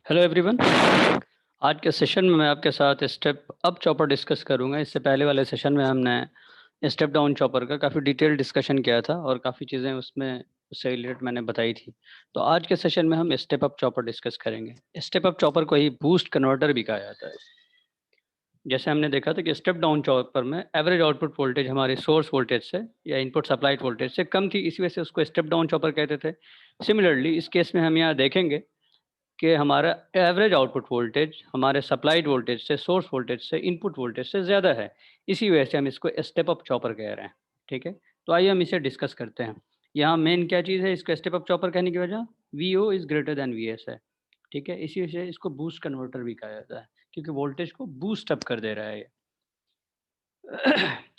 Hello everyone. आज के session में मैं आपके साथ स्टेप अप चॉपर डिस्कस करूंगा। इससे पहले वाले सेशन में हमने स्टेप डाउन चॉपर का काफ़ी डिटेल डिस्कशन किया था और काफ़ी चीज़ें उसमें उससे रिलेटेड मैंने बताई थी। तो आज के सेशन में हम स्टेप अप चॉपर डिस्कस करेंगे। स्टेप अप चॉपर को ही बूस्ट कन्वर्टर भी कहा जाता है। जैसे हमने देखा था कि स्टेप डाउन चॉपर में एवरेज आउटपुट वोल्टेज हमारे सोर्स वोल्टेज से या इनपुट सप्लाइड वोल्टेज से कम थी, इसी वजह से उसको स्टेप डाउन चॉपर कहते थे। सिमिलरली इस केस में हम यहाँ देखेंगे कि हमारा एवरेज आउटपुट वोल्टेज हमारे सप्लाइड वोल्टेज से सोर्स वोल्टेज से इनपुट वोल्टेज से ज़्यादा है। इसी वजह से हम इसको स्टेप अप चॉपर कह रहे हैं। ठीक है, तो आइए हम इसे डिस्कस करते हैं। यहाँ मेन क्या चीज़ है इसको स्टेप अप चॉपर कहने की वजह, V O is greater than V S है। ठीक है, इसी वजह से इसको बूस्ट कन्वर्टर भी कहा जाता है, क्योंकि वोल्टेज को बूस्ट अप कर दे रहा है ये।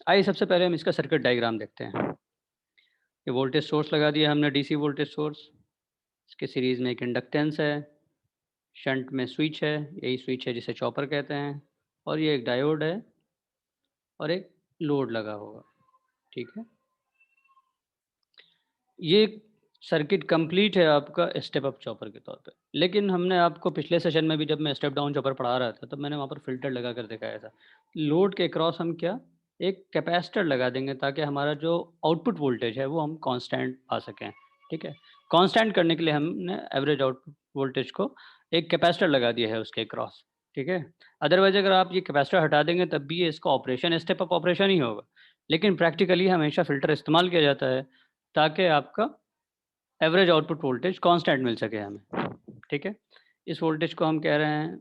आइए सबसे पहले हम इसका सर्किट डायग्राम देखते हैं। ये वोल्टेज सोर्स लगा दिया हमने, डीसी वोल्टेज सोर्स। इसके सीरीज में एक इंडक्टेंस है, शंट में स्विच है, यही स्विच है जिसे चॉपर कहते हैं, और ये एक डायोड है और एक लोड लगा होगा। ठीक है, ये सर्किट कंप्लीट है आपका स्टेप अप चॉपर के तौर पे। लेकिन हमने आपको पिछले सेशन में भी जब मैं स्टेप डाउन चॉपर पढ़ा रहा था तब मैंने वहाँ पर फिल्टर लगा कर दिखाया था। लोड के क्रॉस हम क्या एक कैपेसिटर लगा देंगे ताकि हमारा जो आउटपुट वोल्टेज है वो हम कांस्टेंट पा सकें। ठीक है, कांस्टेंट करने के लिए हमने एवरेज आउटपुट वोल्टेज को एक कैपेसिटर लगा दिया है उसके क्रॉस। ठीक है, अदरवाइज अगर आप ये कैपेसिटर हटा देंगे तब भी ये इसका ऑपरेशन स्टेप अप ऑपरेशन ही होगा। लेकिन प्रैक्टिकली हमेशा फिल्टर इस्तेमाल किया जाता है ताकि आपका एवरेज आउटपुट वोल्टेज कांस्टेंट मिल सके हमें। ठीक है, इस वोल्टेज को हम कह रहे हैं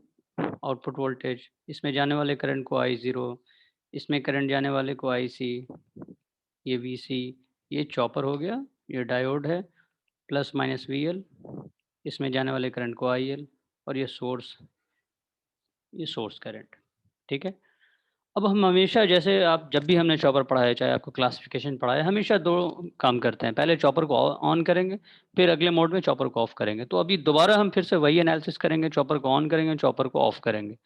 आउटपुट वोल्टेज। इसमें जाने वाले करंट को आई ज़ीरो, इसमें करंट जाने वाले को आई सी, ये वी सी, ये चॉपर हो गया, ये डायोड है, प्लस माइनस वी एल, इसमें जाने वाले करंट को आई एल, और ये सोर्स करंट। ठीक है, अब हम हमेशा जैसे आप जब भी हमने चॉपर पढ़ा है, चाहे आपको क्लासिफिकेशन पढ़ा है, हमेशा 2 काम करते हैं। पहले चॉपर को ऑन करेंगे, फिर अगले मोड में चॉपर को ऑफ करेंगे। तो अभी दोबारा हम फिर से वही एनालिसिस करेंगे, चॉपर को ऑन करेंगे, चॉपर को ऑफ करेंगे।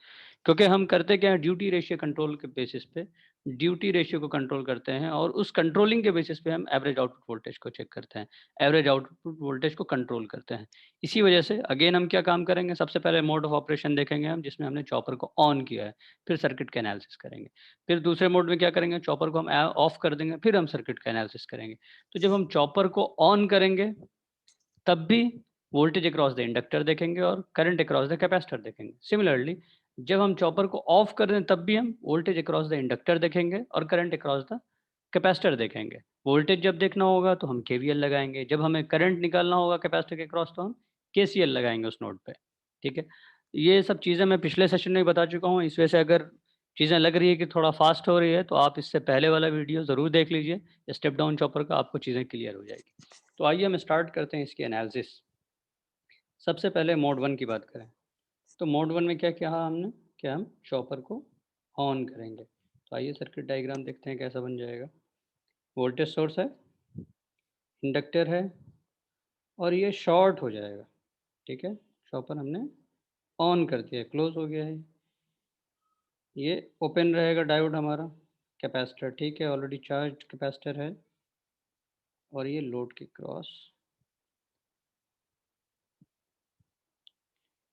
क्योंकि हम करते क्या है, ड्यूटी रेशियो कंट्रोल के बेसिस पे ड्यूटी रेशियो को कंट्रोल करते हैं और उस कंट्रोलिंग के बेसिस पे हम एवरेज आउटपुट वोल्टेज को चेक करते हैं, एवरेज आउटपुट वोल्टेज को कंट्रोल करते हैं। इसी वजह से अगेन हम क्या काम करेंगे, सबसे पहले मोड ऑफ ऑपरेशन देखेंगे हम जिसमें हमने चॉपर को ऑन किया है, फिर सर्किट का एनालिसिस करेंगे। फिर दूसरे मोड में क्या करेंगे, चॉपर को हम ऑफ कर देंगे, फिर हम सर्किट का एनालिसिस करेंगे। तो जब हम चॉपर को ऑन करेंगे तब भी वोल्टेज अक्रॉस द इंडक्टर देखेंगे और करंट अक्रॉस द कैपेसिटर देखेंगे। सिमिलरली जब हम चॉपर को ऑफ कर दें तब भी हम वोल्टेज अक्रॉस द इंडक्टर देखेंगे और करंट अक्रॉस द कैपेसिटर देखेंगे। वोल्टेज जब देखना होगा तो हम केवीएल लगाएंगे, जब हमें करंट निकालना होगा कैपेसिटर के अक्रॉस तो हम केसीएल लगाएंगे उस नोड पे। ठीक है, ये सब चीज़ें मैं पिछले सेशन में बता चुका हूँ। इस वजह से अगर चीज़ें लग रही है कि थोड़ा फास्ट हो रही है तो आप इससे पहले वाला वीडियो ज़रूर देख लीजिए स्टेप डाउन चॉपर का, आपको चीज़ें क्लियर हो जाएगी। तो आइए हम स्टार्ट करते हैं इसकी एनालिसिस। सबसे पहले मोड 1 की बात करें तो मोड 1 में क्या किया हमने, क्या हम चॉपर को ऑन करेंगे। तो आइए सर्किट डायग्राम देखते हैं कैसा बन जाएगा। वोल्टेज सोर्स है, इंडक्टर है, और ये शॉर्ट हो जाएगा। ठीक है, चॉपर हमने ऑन कर दिया, क्लोज हो गया है। ये ओपन रहेगा डायोड हमारा, कैपेसिटर ठीक है ऑलरेडी चार्ज कैपेसिटर है, और ये लोड के क्रॉस।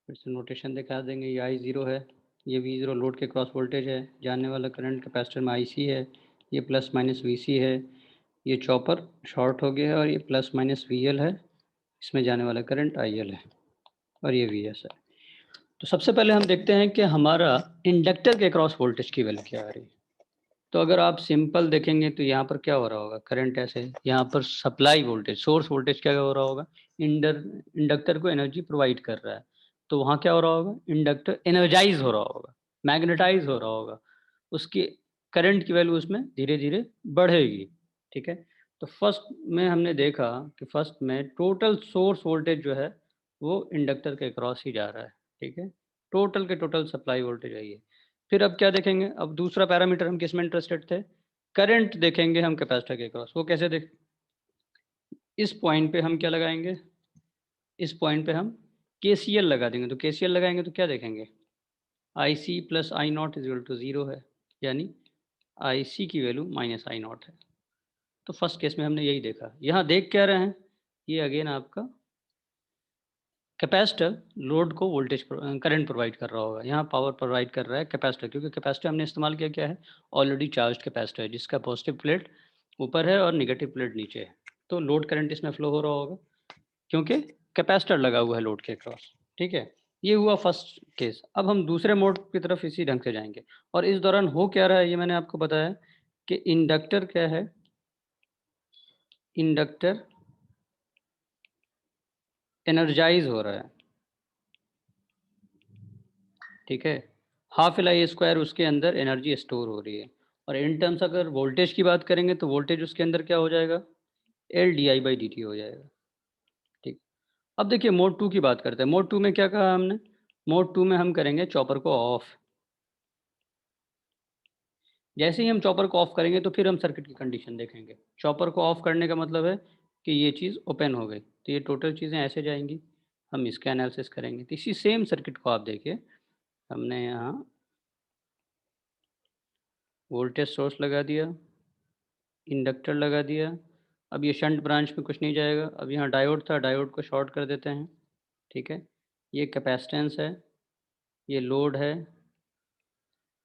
फिर से नोटेशन दिखा देंगे, ये आई ज़ीरो है, ये वी ज़ीरो लोड के क्रॉस वोल्टेज है, जाने वाला करंट कैपेसिटर में आई सी है, ये प्लस माइनस वी सी है, ये चॉपर शॉर्ट हो गया है, और ये प्लस माइनस वी एल है, इसमें जाने वाला करंट आई एल है, और ये वी एस है। तो सबसे पहले हम देखते हैं कि हमारा इंडक्टर के क्रॉस वोल्टेज की वैल्यू क्या आ रही है। तो अगर आप सिंपल देखेंगे तो यहाँ पर क्या हो रहा होगा, करंट ऐसे, यहाँ पर सप्लाई वोल्टेज सोर्स वोल्टेज क्या हो रहा होगा, इंडक्टर को एनर्जी प्रोवाइड कर रहा है। तो वहाँ क्या हो रहा होगा, इंडक्टर एनर्जाइज हो रहा होगा, मैग्नेटाइज हो रहा होगा, उसकी करंट की वैल्यू उसमें धीरे धीरे बढ़ेगी। ठीक है, तो फर्स्ट में हमने देखा कि फर्स्ट में टोटल सोर्स वोल्टेज जो है वो इंडक्टर के क्रॉस ही जा रहा है। ठीक है, टोटल के टोटल सप्लाई वोल्टेज है ये। फिर अब क्या देखेंगे, अब दूसरा पैरामीटर हम किस में इंटरेस्टेड थे, करंट देखेंगे हम कैपेसिटर के क्रॉस। वो कैसे देख, इस पॉइंट पे हम क्या लगाएंगे, इस पॉइंट पे हम केसीएल लगा देंगे। तो केसीएल लगाएंगे तो क्या देखेंगे, I C plus I naught is equal to zero है, यानी आई सी की वैल्यू माइनस आई नॉट है। तो फर्स्ट केस में हमने यही देखा। यहाँ देख क्या रहे हैं, ये अगेन आपका कैपेसिटर लोड को वोल्टेज करंट प्रोवाइड कर रहा होगा, यहाँ पावर प्रोवाइड कर रहा है कैपेसिटर, क्योंकि कैपेसिटर हमने इस्तेमाल किया क्या है, ऑलरेडी चार्ज कैपेसिटर है जिसका पॉजिटिव प्लेट ऊपर है और नेगेटिव प्लेट नीचे है। तो लोड करंट इसमें फ्लो हो रहा होगा क्योंकि कैपेसिटर लगा हुआ है लोड के क्रॉस। ठीक है, ये हुआ फर्स्ट केस। अब हम दूसरे मोड की तरफ इसी ढंग से जाएंगे और इस दौरान हो क्या रहा है ये मैंने आपको बताया कि इंडक्टर क्या है, इंडक्टर एनर्जाइज हो रहा है। ठीक है, हाफ एल आई स्क्वायर उसके अंदर एनर्जी स्टोर हो रही है। और इन टर्म्स अगर वोल्टेज की बात करेंगे तो वोल्टेज उसके अंदर क्या हो जाएगा, L D I by D T हो जाएगा। ठीक, अब देखिए मोड टू की बात करते हैं। मोड टू में क्या कहा हमने, मोड टू में हम करेंगे चॉपर को ऑफ। जैसे ही हम चॉपर को ऑफ करेंगे तो फिर हम सर्किट की कंडीशन देखेंगे। चॉपर को ऑफ करने का मतलब है कि ये चीज़ ओपन हो गई, तो ये टोटल चीज़ें ऐसे जाएंगी, हम इसका एनालिसिस करेंगे। तो इसी सेम सर्किट को आप देखिए, हमने यहाँ वोल्टेज सोर्स लगा दिया, इंडक्टर लगा दिया। अब ये शंट ब्रांच में कुछ नहीं जाएगा। अब यहाँ डायोड था, डायोड को शॉर्ट कर देते हैं। ठीक है, ये कैपेसिटेंस है, ये लोड है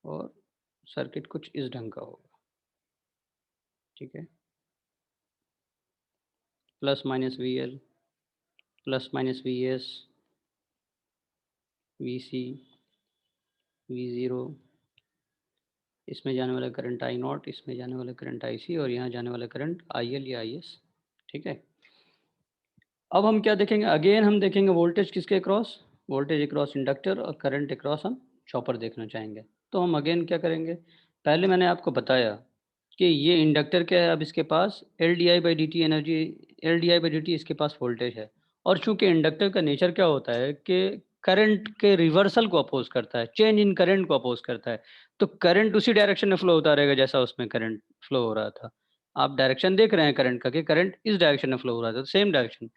और सर्किट कुछ इस ढंग का होगा। ठीक है, plus minus V L, plus minus V S, V C, V zero, इसमें जाने वाला करंट आई नॉट, इसमें जाने वाला करंट आई सी और यहाँ जाने वाला करंट आई एल या आई एस। ठीक है, अब हम क्या देखेंगे, अगेन हम देखेंगे वोल्टेज किसके क्रॉस, वोल्टेज अक्रॉस इंडक्टर और करंट अक्रॉस हम चॉपर देखना चाहेंगे। तो हम अगेन क्या करेंगे, पहले मैंने आपको बताया कि ये इंडक्टर क्या है, अब इसके पास L D I by D T energy, L D I by D T इसके पास वोल्टेज है। और चूंकि इंडक्टर का नेचर क्या होता है कि करंट के रिवर्सल को अपोज करता है, चेंज इन करंट को अपोज करता है, तो करंट उसी डायरेक्शन में फ्लो होता रहेगा जैसा उसमें करंट फ्लो हो रहा था। आप डायरेक्शन देख रहे हैं करंट का कि करंट इस डायरेक्शन में फ्लो हो रहा था, सेम डायरेक्शन।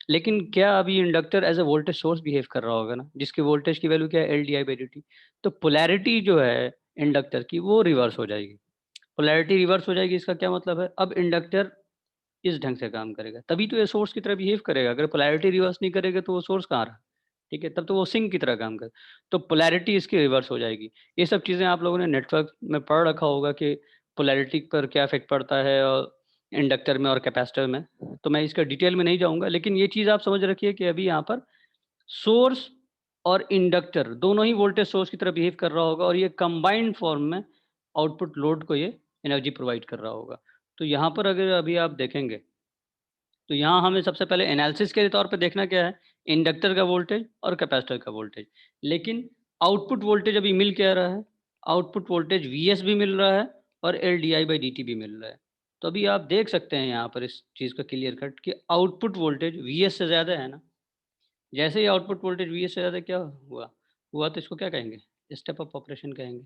लेकिन क्या अभी inductor as a voltage source behave कर रहा होगा ना, जिसकी वोल्टेज की वैल्यू क्या है, L D I by D T. तो पोलैरिटी जो है इंडक्टर की वो रिवर्स हो जाएगी। पोलैरिटी रिवर्स हो जाएगी, इसका क्या मतलब है, अब इंडक्टर इस ढंग से काम करेगा, तभी तो ये सोर्स की तरह बिहेव करेगा। अगर पोलैरिटी रिवर्स नहीं करेगा तो वो सोर्स कहाँ रहा। ठीक है, तब तो वो सिंक की तरह काम करे। तो पोलैरिटी इसकी रिवर्स हो जाएगी। ये सब चीज़ें आप लोगों ने नेटवर्क में पढ़ रखा होगा कि पोलैरिटी पर क्या इफेक्ट पड़ता है और इंडक्टर में और कैपेसिटर में। तो मैं इसका डिटेल में नहीं जाऊंगा, लेकिन ये चीज़ आप समझ रखिए कि अभी यहाँ पर सोर्स और इंडक्टर दोनों ही वोल्टेज सोर्स की तरह बिहेव कर रहा होगा और ये कंबाइंड फॉर्म में आउटपुट लोड को ये एनर्जी प्रोवाइड कर रहा होगा। तो यहाँ पर अगर अभी आप देखेंगे तो यहाँ हमें सबसे पहले एनालिसिस के तौर पे देखना क्या है, इंडक्टर का वोल्टेज और कैपेसिटर का वोल्टेज। लेकिन आउटपुट वोल्टेज अभी मिल क्या रहा है, आउटपुट वोल्टेज वी एस भी मिल रहा है और L D I by D T भी मिल रहा है। तो अभी आप देख सकते हैं यहाँ पर इस चीज़ का क्लियर कट कि आउटपुट वोल्टेज वी एस से ज़्यादा है ना। जैसे ही आउटपुट वोल्टेज वी एस से ज़्यादा क्या हुआ हुआ तो इसको क्या कहेंगे, स्टेप अप ऑपरेशन कहेंगे।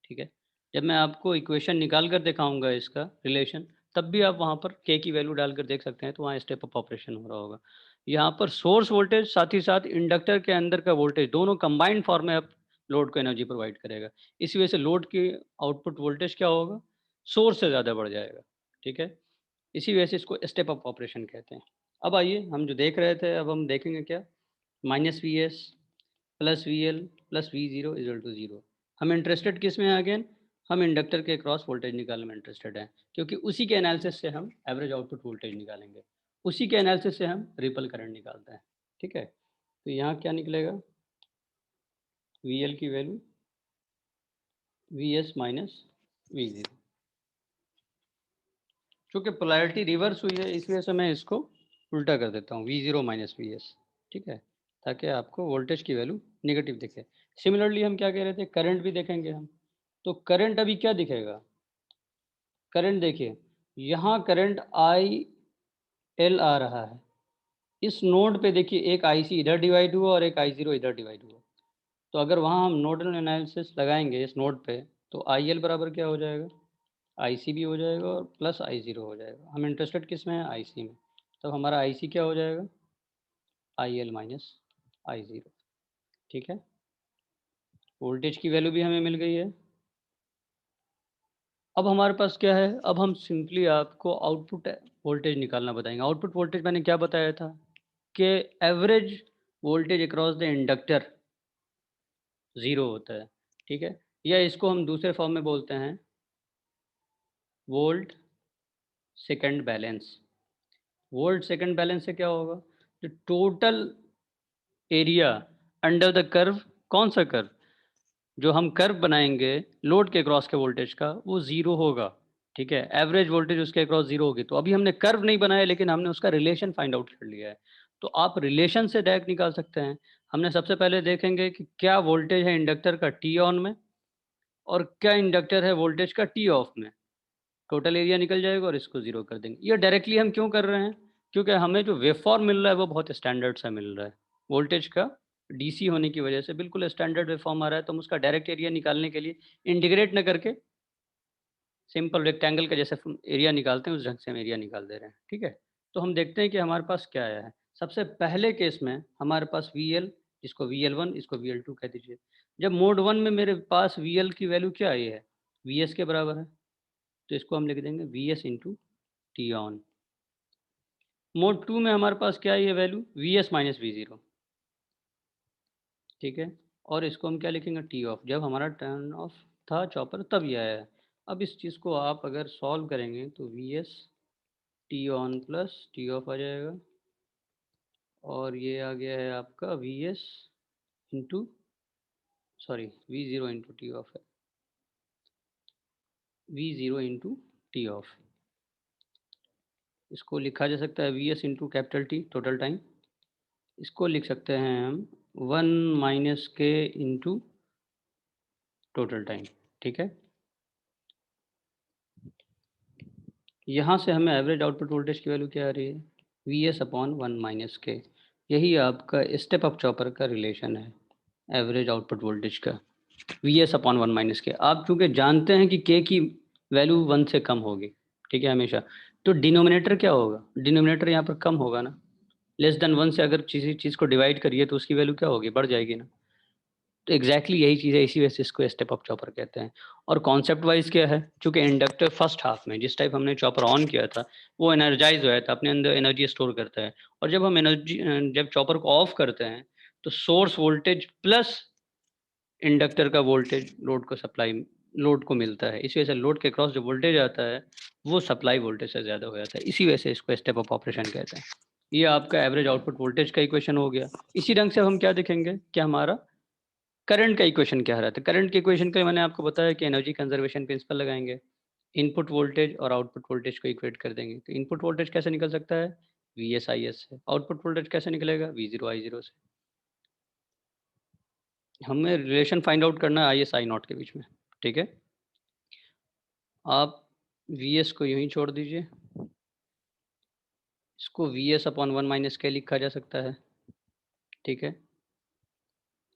ठीक है, जब मैं आपको इक्वेशन निकाल कर दिखाऊंगा इसका रिलेशन, तब भी आप वहाँ पर के की वैल्यू डालकर देख सकते हैं, तो वहाँ स्टेप अप ऑपरेशन हो रहा होगा। यहाँ पर सोर्स वोल्टेज साथ ही साथ इंडक्टर के अंदर का वोल्टेज दोनों कंबाइंड फॉर्म में अब लोड को एनर्जी प्रोवाइड करेगा। इसी वजह से लोड की आउटपुट वोल्टेज क्या होगा, सोर्स से ज़्यादा बढ़ जाएगा। ठीक है, इसी वजह से इसको स्टेप अप ऑपरेशन कहते हैं। अब आइए हम जो देख रहे थे अब हम देखेंगे क्या, minus V S plus V L plus V zero equal to zero. हम इंटरेस्टेड किस में हैं अगेन, हम इंडक्टर के क्रॉस वोल्टेज निकालने में इंटरेस्टेड हैं, क्योंकि उसी के एनालिसिस से हम एवरेज आउटपुट वोल्टेज निकालेंगे, उसी के एनालिसिस से हम रिपल करंट निकालते हैं। ठीक है, तो यहाँ क्या निकलेगा, वी एल की value V S minus V zero. चूँकि पोलैरिटी रिवर्स हुई है इस वजह से मैं इसको उल्टा कर देता हूँ, we zero minus V S. ठीक है, ताकि आपको वोल्टेज की वैल्यू नेगेटिव दिखे। सिमिलरली हम क्या कह रहे थे, करंट भी देखेंगे हम। तो करंट अभी क्या दिखेगा, करंट देखिए, यहाँ करंट आई एल आ रहा है। इस नोड पे देखिए एक आई सी इधर डिवाइड हुआ और एक आई जीरो इधर डिवाइड हुआ। तो अगर वहाँ हम नोडल एनालिसिस लगाएंगे इस नोड पे, तो आई एल बराबर क्या हो जाएगा, आई सी भी हो जाएगा और प्लस आई ज़ीरो हो जाएगा। हम इंटरेस्टेड किस में है, आई सी में। तब हमारा आई सी क्या हो जाएगा, I L minus I zero. ठीक है, वोल्टेज की वैल्यू भी हमें मिल गई है। अब हमारे पास क्या है, अब हम सिंपली आपको आउटपुट वोल्टेज निकालना बताएंगे। आउटपुट वोल्टेज मैंने क्या बताया था कि average voltage across the inductor 0 होता है, ठीक है। या इसको हम दूसरे फॉर्म में बोलते हैं volt second balance. Volt second balance से क्या होगा, जो total area under the curve, कौन सा कर्व, जो हम कर्व बनाएंगे लोड के क्रॉस के वोल्टेज का, वो जीरो होगा, ठीक है। एवरेज वोल्टेज उसके अक्रॉस जीरो होगी। तो अभी हमने कर्व नहीं बनाया, लेकिन हमने उसका रिलेशन फाइंड आउट कर लिया है। तो आप रिलेशन से डायरेक्ट निकाल सकते हैं। हमने सबसे पहले देखेंगे कि क्या वोल्टेज है इंडक्टर का टी ऑन में, और क्या इंडक्टर है वोल्टेज का टी ऑफ में। टोटल एरिया निकल जाएगा और इसको जीरो कर देंगे। ये डायरेक्टली हम क्यों कर रहे हैं, क्योंकि हमें जो वेवफॉर्म मिल रहा है वो बहुत स्टैंडर्ड सा मिल रहा है। वोल्टेज का डीसी होने की वजह से बिल्कुल स्टैंडर्ड वेवफॉर्म आ रहा है, तो हम उसका डायरेक्ट एरिया निकालने के लिए इंटीग्रेट न करके सिंपल रेक्टेंगल का जैसे एरिया निकालते हैं उस ढंग से हम एरिया निकाल दे रहे हैं, ठीक है। तो हम देखते हैं कि हमारे पास क्या आया है। सबसे पहले केस में हमारे पास वी एल, जिसको वी एल वन, इसको वी एल टू कह दीजिए। जब मोड वन में मेरे पास वी एल की वैल्यू क्या आई है, वी एस के बराबर है, तो इसको हम लिख देंगे V S into T on. Mode two में हमारे पास क्या है value, V S minus V zero, ठीक है। और इसको हम क्या लिखेंगे, टी ऑफ। जब हमारा टर्न ऑफ था चॉपर तब ये आया है। अब इस चीज़ को आप अगर सॉल्व करेंगे तो V S T on plus T off आ जाएगा, और ये आ गया है आपका V S into, sorry V zero into T off है, V zero into T off. इसको लिखा जा सकता है V S into capital T total time. इसको लिख सकते हैं हम one minus K into total time, ठीक है। यहाँ से हमें एवरेज आउटपुट वोल्टेज की वैल्यू क्या आ रही है, V S upon one minus के। यही आपका स्टेप अप चॉपर का रिलेशन है एवरेज आउटपुट वोल्टेज का, V S upon one minus के। आप चूंकि जानते हैं कि के की वैल्यू वन से कम होगी, ठीक है, हमेशा, तो डिनोमिनेटर क्या होगा, डिनोमिनेटर यहाँ पर कम होगा ना। लेस देन वन से अगर किसी चीज़ को डिवाइड करिए तो उसकी वैल्यू क्या होगी, बढ़ जाएगी ना। तो एग्जैक्टली यही चीज़ है, इसी वजह से इसको स्टेप अप चॉपर कहते हैं। और कॉन्सेप्ट वाइज क्या है, चूंकि इंडक्टर फर्स्ट हाफ में जिस टाइप हमने चॉपर ऑन किया था वो एनर्जाइज हो था, अपने अंदर एनर्जी स्टोर करता है। और जब हम एनर्जी, जब चॉपर को ऑफ करते हैं तो सोर्स वोल्टेज प्लस इंडक्टर का वोल्टेज लोड को सप्लाई, लोड को मिलता है। इसी वजह से लोड के क्रॉस जो वोल्टेज आता है वो सप्लाई वोल्टेज से ज़्यादा हो जाता है। इसी वजह से इसको स्टेप अप ऑपरेशन कहते हैं। ये आपका एवरेज आउटपुट वोल्टेज का इक्वेशन हो गया। इसी ढंग से हम क्या देखेंगे कि हमारा करंट का इक्वेशन क्या रहा था। करंट के इक्वेशन का मैंने आपको बताया कि एनर्जी कंजर्वेशन प्रिंसिपल लगाएंगे, इनपुट वोल्टेज और आउटपुट वोल्टेज को इक्वेट कर देंगे। तो इनपुट वोल्टेज कैसे निकल सकता है, वी एस आई एस से। आउटपुट वोल्टेज कैसे निकलेगा, वी जीरो आई जीरो से। हमें रिलेशन फाइंड आउट करना है आई एस आई नॉट के बीच में, ठीक है। आप वी एस को यूं ही छोड़ दीजिए, इसको V S upon one minus के लिखा जा सकता है, ठीक है।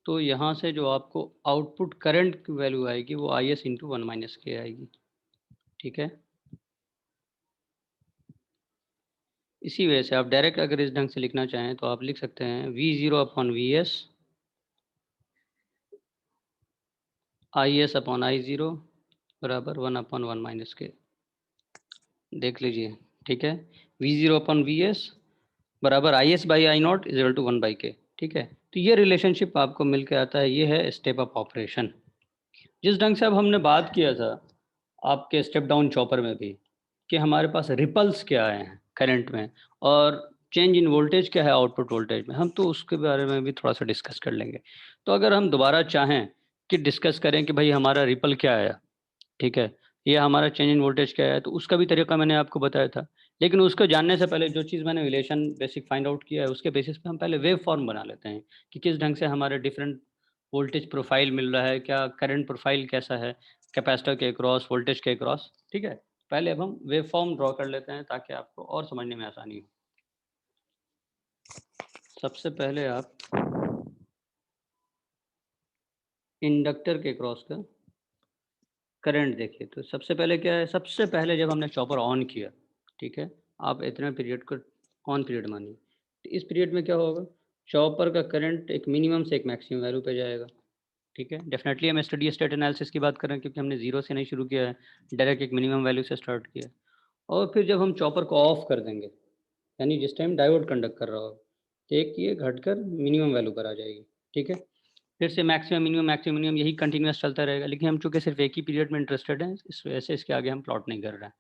तो यहाँ से जो आपको आउटपुट करंट की वैल्यू आएगी वो I S into one minus के आएगी, ठीक है। इसी वजह से आप डायरेक्ट अगर इस ढंग से लिखना चाहें तो आप लिख सकते हैं V zero upon V S I S upon I zero बराबर one upon one minus K. देख लीजिए, ठीक है। V zero upon V S बराबर I S by I naught is equal to one by K, ठीक है। तो ये रिलेशनशिप आपको मिल के आता है, ये है स्टेप अप ऑपरेशन। जिस ढंग से अब हमने बात किया था आपके स्टेप डाउन चॉपर में भी कि हमारे पास रिपल्स क्या आए हैं करंट में, और चेंज इन वोल्टेज क्या है आउटपुट वोल्टेज में, हम तो उसके बारे में भी थोड़ा सा डिस्कस कर लेंगे। तो अगर हम दोबारा चाहें कि डिस्कस करें कि भाई हमारा रिपल क्या आया, ठीक है, ये हमारा चेंज इन वोल्टेज क्या है, तो उसका भी तरीका मैंने आपको बताया था। लेकिन उसको जानने से पहले जो चीज़ मैंने रिलेशन बेसिक फाइंड आउट किया है उसके बेसिस पे हम पहले वेव फॉर्म बना लेते हैं कि किस ढंग से हमारे डिफरेंट वोल्टेज प्रोफाइल मिल रहा है, क्या करंट प्रोफाइल कैसा है कैपेसिटर के क्रॉस, वोल्टेज के क्रॉस, ठीक है। पहले अब हम वेव फॉर्म ड्रॉ कर लेते हैं ताकि आपको और समझने में आसानी हो। सबसे पहले आप इंडक्टर के क्रॉस का करंट देखिए। तो सबसे पहले क्या है, सबसे पहले जब हमने चॉपर ऑन किया, ठीक है, आप इतने पीरियड को ऑन पीरियड मानिए, तो इस पीरियड में क्या होगा, चॉपर का करंट एक मिनिमम से एक मैक्सिमम वैल्यू पे जाएगा, ठीक है। डेफिनेटली हम स्टडी स्टेट एनालिसिस की बात कर रहे हैं क्योंकि हमने जीरो से नहीं शुरू किया है, डायरेक्ट एक मिनिमम वैल्यू से स्टार्ट किया। और फिर जब हम चॉपर को ऑफ कर देंगे, यानी जिस टाइम डायोड कंडक्ट कर रहा हो, टेक किए, घटकर मिनिमम वैल्यू पर आ जाएगी, ठीक है। फिर से मैक्सिमम मिनिमम यही कंटिन्यूअस चलता रहेगा, लेकिन हम चूँकि सिर्फ एक ही पीरियड में इंटरेस्टेड हैं, इस वजह से इसके आगे हम प्लॉट नहीं कर रहे हैं।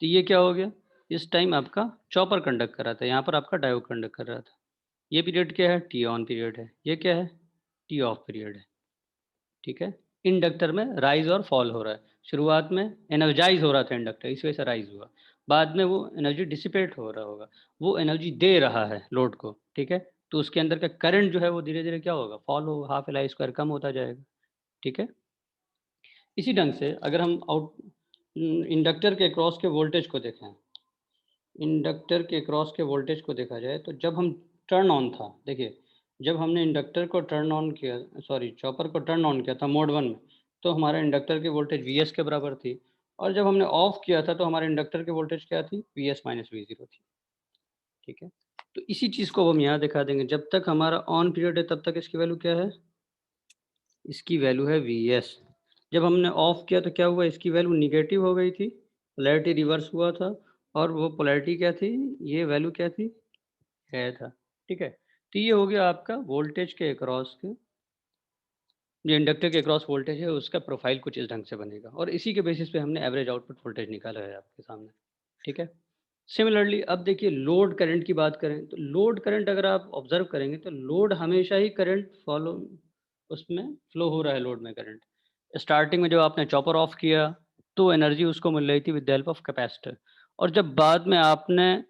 तो ये क्या हो गया, इस टाइम आपका चॉपर कंडक्ट कर रहा था, यहाँ पर आपका डायोड कंडक्ट कर रहा था। ये पीरियड क्या है, टी ऑन पीरियड है, ये क्या है, टी ऑफ पीरियड है, ठीक है। इंडक्टर में राइज और फॉल हो रहा है, शुरुआत में एनर्जाइज हो रहा था इंडक्टर, इस वजह से राइज हुआ, बाद में वो एनर्जी डिसिपेट हो रहा होगा, वो एनर्जी दे रहा है लोड को, ठीक है। तो उसके अंदर का करंट जो है वो धीरे धीरे क्या होगा, फॉल होगा, हाफ एल आई स्क्वायर कम होता जाएगा, ठीक है। इसी ढंग से अगर हम इंडक्टर के क्रॉस के वोल्टेज को देखें, इंडक्टर के क्रॉस के वोल्टेज को देखा जाए तो जब हम टर्न ऑन था, देखिए जब हमने इंडक्टर को टर्न ऑन किया, सॉरी चॉपर को टर्न ऑन किया था मोड 1 में, तो हमारा इंडक्टर की वोल्टेज वी एस के बराबर थी, और जब हमने ऑफ किया था तो हमारे इंडक्टर की वोल्टेज क्या थी, we S minus V zero थी, ठीक है। तो इसी चीज़ को हम यहाँ दिखा देंगे, जब तक हमारा ऑन पीरियड है तब तक इसकी वैल्यू क्या है, इसकी वैल्यू है वी एस। जब हमने ऑफ किया तो क्या हुआ, इसकी वैल्यू निगेटिव हो गई थी, पोलैरिटी रिवर्स हुआ था, और वो पोलैरिटी क्या थी, ये वैल्यू क्या थी, है था, ठीक है। तो ये हो गया आपका वोल्टेज के अक्रॉस के, जो इंडक्टर के अक्रॉस वोल्टेज है उसका प्रोफाइल कुछ इस ढंग से बनेगा, और इसी के बेसिस पे हमने एवरेज आउटपुट वोल्टेज निकाला है आपके सामने, ठीक है। सिमिलरली अब देखिए लोड करंट की बात करें तो लोड करंट अगर आप ऑब्जर्व करेंगे तो लोड हमेशा ही करंट फॉलो, उसमें फ्लो हो रहा है लोड में करंट। स्टार्टिंग में जब आपने चॉपर ऑफ किया तो एनर्जी उसको मिल रही थी with the help of capacitor, और जब बाद में आपने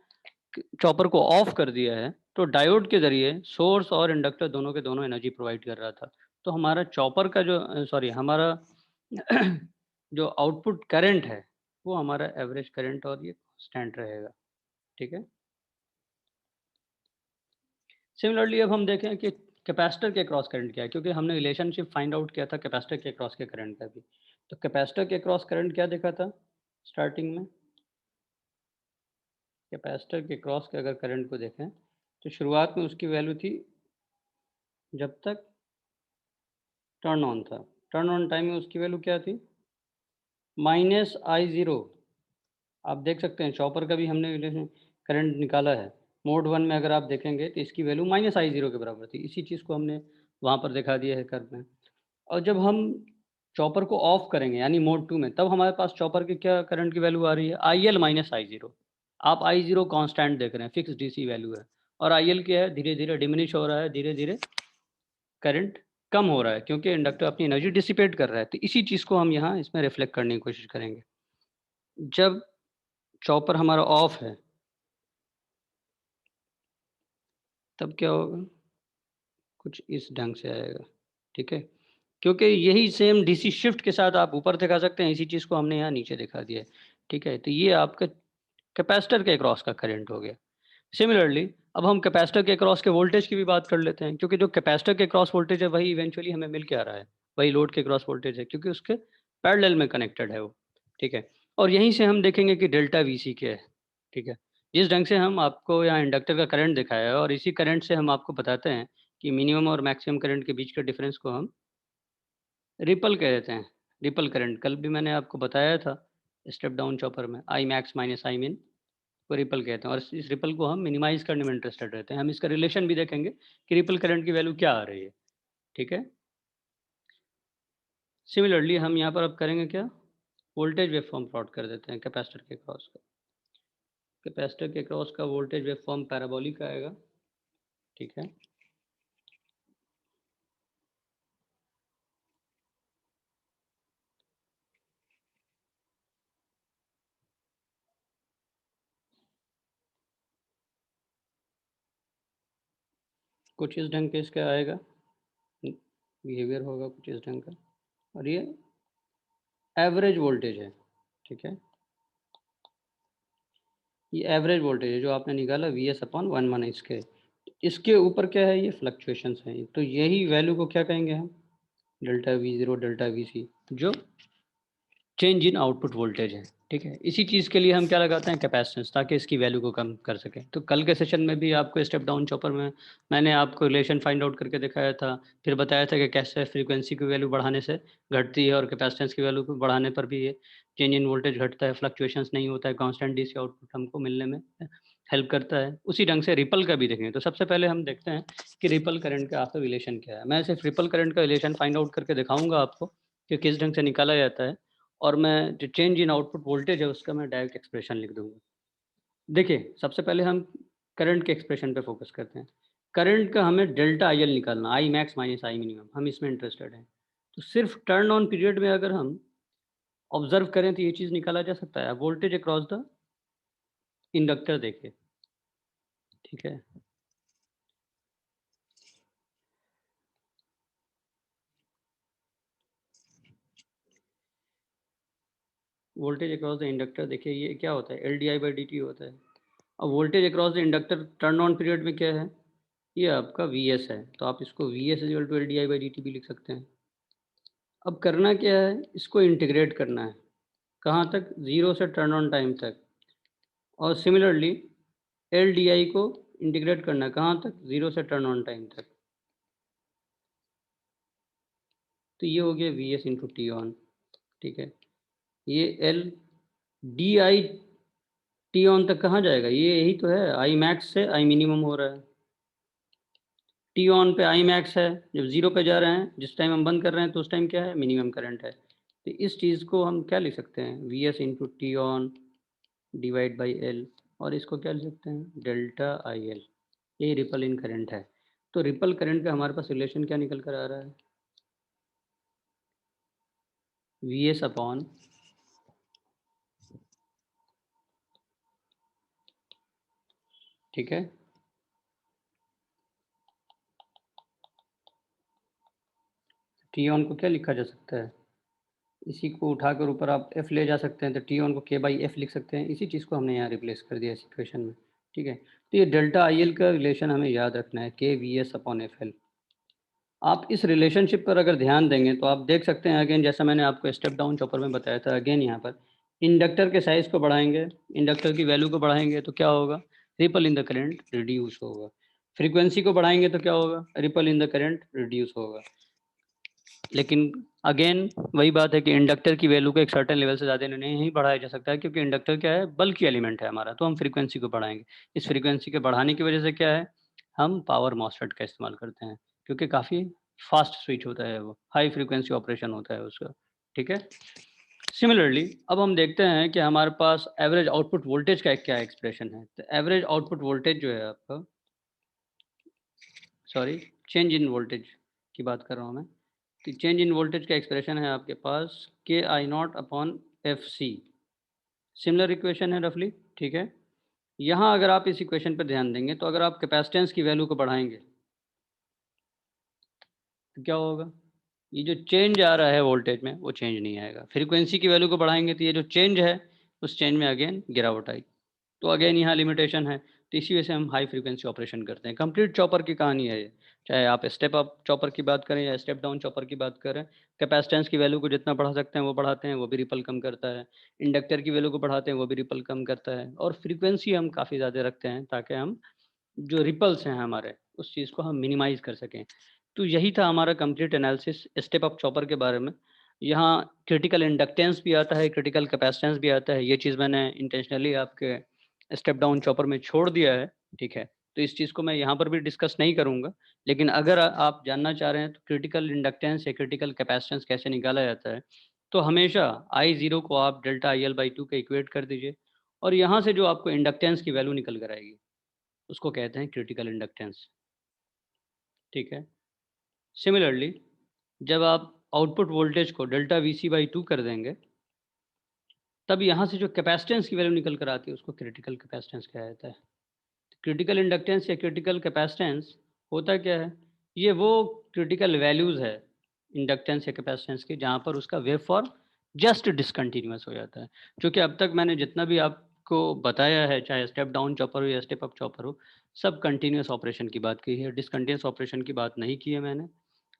चॉपर को ऑफ कर दिया है तो डायोड के ज़रिए सोर्स और इंडक्टर दोनों के दोनों एनर्जी प्रोवाइड कर रहा था। तो हमारा चॉपर का जो सॉरी हमारा जो आउटपुट करंट है वो हमारा एवरेज करंट और ये कांस्टेंट रहेगा, ठीक है। सिमिलरली अब हम देखें कि कैपेसिटर के क्रॉस करंट क्या है, क्योंकि हमने रिलेशनशिप फाइंड आउट किया था कैपेसिटर के क्रॉस के करंट का भी। तो कैपेसिटर के क्रॉस करंट क्या देखा था स्टार्टिंग में, कैपेसिटर के क्रॉस के अगर करंट को देखें तो शुरुआत में उसकी वैल्यू थी, जब तक टर्न ऑन था, टर्न ऑन टाइम में उसकी वैल्यू क्या थी, माइनस आई ज़ीरो। आप देख सकते हैं चॉपर का भी हमने रिलेशन करंट निकाला है, मोड 1 में अगर आप देखेंगे तो इसकी वैल्यू माइनस आई ज़ीरो के बराबर थी, इसी चीज़ को हमने वहाँ पर दिखा दिया है कर्व में। और जब हम चॉपर को ऑफ करेंगे यानी मोड 2 में, तब हमारे पास चॉपर की क्या करंट की वैल्यू आ रही है, I L minus I zero. आप आई ज़ीरो कांस्टेंट देख रहे हैं, फिक्स डीसी वैल्यू है, और आई एल क्या है, धीरे धीरे डिमिनिश हो रहा है, धीरे धीरे करंट कम हो रहा है, क्योंकि इंडक्टर अपनी एनर्जी डिसिपेट कर रहा है। तो इसी चीज़ को हम यहाँ इसमें रिफ्लेक्ट करने की कोशिश करेंगे। जब चॉपर हमारा ऑफ है तब क्या होगा, कुछ इस ढंग से आएगा, ठीक है। क्योंकि यही सेम डीसी शिफ्ट के साथ आप ऊपर दिखा सकते हैं, इसी चीज़ को हमने यहाँ नीचे दिखा दिया है, ठीक है। तो ये आपका कैपेसिटर के अक्रॉस का करंट हो गया। सिमिलरली अब हम कैपेसिटर के अक्रॉस के वोल्टेज की भी बात कर लेते हैं, क्योंकि जो कैपेसिटर के अक्रॉस वोल्टेज है वही इवेंचुअली हमें मिल के आ रहा है, वही लोड के अक्रॉस वोल्टेज है, क्योंकि उसके पैरेलल में कनेक्टेड है वो, ठीक है। और यहीं से हम देखेंगे कि डेल्टा वीसी क्या है, ठीक है। जिस ढंग से हम आपको यहाँ इंडक्टर का करंट दिखाया है, और इसी करंट से हम आपको बताते हैं कि मिनिमम और मैक्सिमम करंट के बीच के डिफरेंस को हम रिपल कह देते हैं, रिपल करंट। कल भी मैंने आपको बताया था स्टेप डाउन चॉपर में, आई मैक्स माइनस आई मिन को रिपल कहते हैं, और इस रिपल को हम मिनिमाइज करने में इंटरेस्टेड रहते हैं। हम इसका रिलेशन भी देखेंगे कि रिपल करंट की वैल्यू क्या आ रही है, ठीक है। सिमिलरली हम यहाँ पर अब करेंगे क्या, वोल्टेज वेवफॉर्म प्लॉट कर देते हैं कैपेसिटर के क्रॉस का। कैपेसिटर के क्रॉस का वोल्टेज वेवफॉर्म पैराबोलिक आएगा, ठीक है। कुछ इस ढंग के इसका आएगा, बिहेवियर होगा कुछ इस ढंग का, और ये एवरेज वोल्टेज है, ठीक है। ये एवरेज वोल्टेज है जो आपने निकाला V S upon one one इसके, इसके ऊपर क्या है, ये फ्लक्चुएशंस हैं, तो यही वैल्यू को क्या कहेंगे हम, delta V zero delta V C, जो चेंज इन आउटपुट वोल्टेज है, ठीक है। इसी चीज़ के लिए हम क्या लगाते हैं, कैपेसिटेंस, ताकि इसकी वैल्यू को कम कर सकें। तो कल के सेशन में भी आपको स्टेप डाउन चॉपर में मैंने आपको रिलेशन फाइंड आउट करके दिखाया था, फिर बताया था कि कैसे फ्रीक्वेंसी की वैल्यू बढ़ाने से घटती है, और कैपेसिटेंस की वैल्यू को बढ़ाने पर भी ये चेंज इन वोल्टेज घटता है, फ्लक्चुएशंस नहीं होता है, कांस्टेंट डीसी आउटपुट हमको मिलने में हेल्प करता है। उसी ढंग से रिपल का भी देखेंगे। तो सबसे पहले हम देखते हैं कि रिपल करंट का आपका रिलेशन क्या है। मैं सिर्फ रिपल करंट का रिलेशन फाइंड आउट करके दिखाऊंगा आपको कि किस ढंग से निकाला जाता है, और मैं जो चेंज इन आउटपुट वोल्टेज है उसका मैं डायरेक्ट एक्सप्रेशन लिख दूंगा। देखिए, सबसे पहले हम करंट के एक्सप्रेशन पे फोकस करते हैं। करंट का हमें डेल्टा आई एल निकालना, I max minus I minimum, हम इसमें इंटरेस्टेड हैं। तो सिर्फ टर्न ऑन पीरियड में अगर हम ऑब्जर्व करें तो ये चीज़ निकाला जा सकता है। वोल्टेज अक्रॉस द इंडक्टर देखिए, ठीक है। वोल्टेज अक्रॉस द इंडक्टर देखिए, ये क्या होता है, L D I by D T होता है। अब voltage across the inductor turn on period में क्या है, ये आपका वी एस है। तो आप इसको V S equal to L D I by D T भी लिख सकते हैं। अब करना क्या है, इसको इंटीग्रेट करना है। कहाँ तक, ज़ीरो से टर्न ऑन टाइम तक। और सिमिलरली एल डी आई को इंटीग्रेट करना है, कहाँ तक, ज़ीरो से टर्न ऑन टाइम तक। तो ये हो गया we S into T on, ठीक है। ये L D I T on तक कहाँ जाएगा, ये यही तो है, आई मैक्स से आई मिनिमम हो रहा है। टी ऑन पे आई मैक्स है, जब जीरो पे जा रहे हैं, जिस टाइम हम बंद कर रहे हैं तो उस टाइम क्या है, मिनिमम करंट है। तो इस चीज़ को हम क्या लिख सकते हैं, we S into T on divide by L, और इसको क्या लिख सकते हैं, डेल्टा आई एल। यही रिपल इन करंट है। तो रिपल करंट का हमारे पास रिलेशन क्या निकल कर आ रहा है, वी एस अपॉन ठीक है, टी ऑन को क्या लिखा जा सकता है, इसी को उठाकर ऊपर आप एफ ले जा सकते हैं, तो टी ऑन को के बाई एफ लिख सकते हैं। इसी चीज़ को हमने यहाँ रिप्लेस कर दिया इस इक्वेशन में, ठीक है। तो ये डेल्टा आई एल का रिलेशन हमें याद रखना है, के V S upon F L. आप इस रिलेशनशिप पर अगर ध्यान देंगे तो आप देख सकते हैं, अगेन जैसा मैंने आपको स्टेप डाउन चॉपर में बताया था, अगेन यहाँ पर इंडक्टर के साइज को बढ़ाएंगे, इंडक्टर की वैल्यू को बढ़ाएंगे तो क्या होगा, ripple in the current reduce होगा। फ्रीक्वेंसी को बढ़ाएंगे तो क्या होगा, ripple in the current reduce होगा। लेकिन अगेन वही बात है कि इंडक्टर की वैल्यू को एक सर्टेन लेवल से ज़्यादा नहीं बढ़ाया जा सकता है, क्योंकि इंडक्टर क्या है, बल्कि एलिमेंट है हमारा। तो हम फ्रीक्वेंसी को बढ़ाएंगे। इस फ्रीक्वेंसी के बढ़ाने की वजह से क्या है, हम पावर मॉसफेट का इस्तेमाल करते हैं, क्योंकि काफ़ी फास्ट स्विच होता है, वो हाई फ्रीक्वेंसी ऑपरेशन होता है उसका, ठीक है। सिमिलरली अब हम देखते हैं कि हमारे पास एवरेज आउटपुट वोल्टेज का क्या एक्सप्रेशन है। तो एवरेज आउटपुट वोल्टेज जो है आपका, सॉरी, चेंज इन वोल्टेज की बात कर रहा हूँ मैं। तो चेंज इन वोल्टेज का एक्सप्रेशन है आपके पास K I naught upon F C. Similar equation है रफली, ठीक है। यहाँ अगर आप इस इक्वेशन पर ध्यान देंगे तो अगर आप कैपेसिटेंस की वैल्यू को बढ़ाएंगे तो क्या होगा, ये जो चेंज आ रहा है वोल्टेज में वो चेंज नहीं आएगा। फ्रीक्वेंसी की वैल्यू को बढ़ाएंगे तो ये जो चेंज है उस चेंज में अगेन गिरावट आई। तो अगेन यहाँ लिमिटेशन है। तो इसी वजह से हम हाई फ्रीक्वेंसी ऑपरेशन करते हैं। कंप्लीट चॉपर की कहानी है ये। चाहे आप स्टेप अप चॉपर की बात करें या स्टेप डाउन चॉपर की बात करें, कैपेसिटेंस की वैल्यू को जितना बढ़ा सकते हैं वो बढ़ाते हैं, वो भी रिपल कम करता है। इंडक्टर की वैल्यू को बढ़ाते हैं, वो भी रिपल कम करता है। और फ्रीक्वेंसी हम काफ़ी ज़्यादा रखते हैं ताकि हम जो रिपल्स हैं हमारे, उस चीज़ को हम मिनिमाइज कर सकें। तो यही था हमारा complete analysis step up chopper के बारे में। यहाँ क्रिटिकल इंडक्टेंस भी आता है, क्रिटिकल कैपेसिटेंस भी आता है। ये चीज़ मैंने इंटेंशनली आपके स्टेप डाउन चॉपर में छोड़ दिया है, ठीक है। तो इस चीज़ को मैं यहाँ पर भी डिस्कस नहीं करूँगा। लेकिन अगर आप जानना चाह रहे हैं तो क्रिटिकल इंडक्टेंस या क्रिटिकल कैपेसिटेंस कैसे निकाला जाता है, तो हमेशा आई ज़ीरो को आप delta I L by two के इक्वेट कर दीजिए, और यहाँ से जो आपको इंडक्टेंस की वैल्यू निकल कर आएगी उसको कहते हैं क्रिटिकल इंडक्टेंस, ठीक है। सिमिलरली जब आप आउटपुट वोल्टेज को delta V C by two कर देंगे, तब यहाँ से जो कैपेसिटेंस की वैल्यू निकल कर आती है उसको क्रिटिकल कैपेसिटेंस कहा जाता है। क्रिटिकल इंडक्टेंस या क्रिटिकल कैपेसिटेंस होता क्या है, ये वो क्रिटिकल वैल्यूज़ है इंडक्टेंस या कैपेसिटेंस की जहाँ पर उसका वेव फॉर्म जस्ट डिसकंटिन्यूअस हो जाता है। क्योंकि अब तक मैंने जितना भी आपको बताया है, चाहे स्टेप डाउन चॉपर हो या स्टेप अप चॉपर हो, सब कंटिन्यूअस ऑपरेशन की बात की है, डिसकंटिन्यूअस ऑपरेशन की बात नहीं की है मैंने।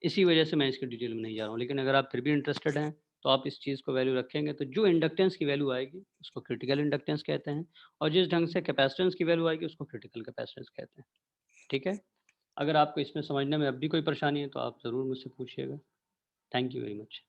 इसी वजह से मैं इसकी डिटेल में नहीं जा रहा हूँ। लेकिन अगर आप फिर भी इंटरेस्टेड हैं तो आप इस चीज़ को वैल्यू रखेंगे, तो जो इंडक्टेंस की वैल्यू आएगी उसको क्रिटिकल इंडक्टेंस कहते हैं, और जिस ढंग से कैपेसिटेंस की वैल्यू आएगी उसको क्रिटिकल कैपेसिटेंस कहते हैं, ठीक है। अगर आपको इसमें समझने में अब भी कोई परेशानी है तो आप ज़रूर मुझसे पूछिएगा। Thank you very much.